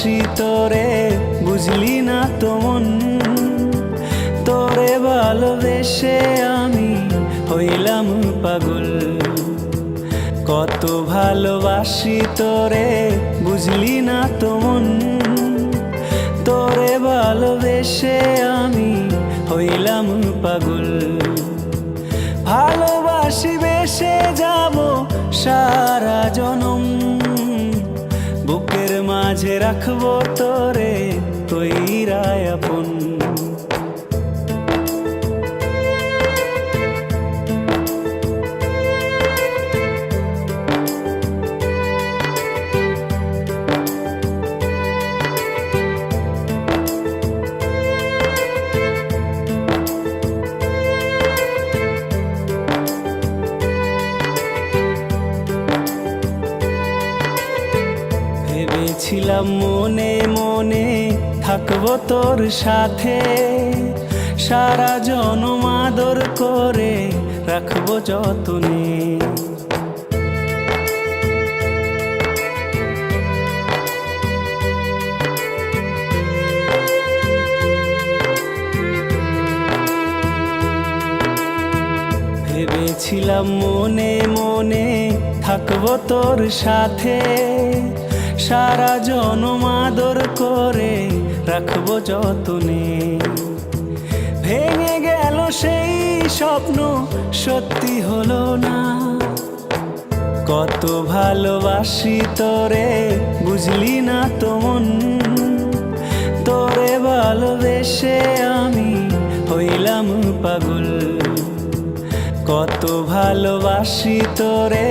ভালোবাসি তোরে, বুঝলি না তো মন। তোরে ভালোবেসে আমি হইলাম পাগল। কত ভালোবাসি তোরে, বুঝলি না তো মন। তোরে ভালোবেসে আমি হইলাম পাগল। ভালোবাসি বেসে যাব সারা জনম, বুকের মাঝে রাখবো তোরে কইরা আপন। ভেবেছিলাম মনে মনে থাকবো তোর সাথে, সারা জনম আদর করে রাখবো যতনে। ভেবেছিলাম মনে মনে থাকবো তোর সাথে, সারা জনম আদর করে রাখবো যতনে। ভেঙে গেল সেই স্বপ্ন, সত্যি হলো না। কত ভালোবাসি তোরে, বুঝলি না তো মন। তোরে ভালোবেসে আমি হইলাম পাগল। কত ভালোবাসি তোরে,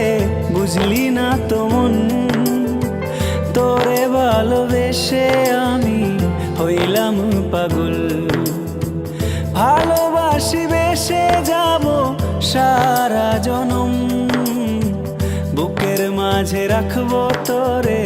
বুঝলি না তো মন। তোরে ভালোবেসে আমি হইলাম পাগল। ভালোবাসি বেসে যাব সারা জনম, বুকের মাঝে রাখবো তোরে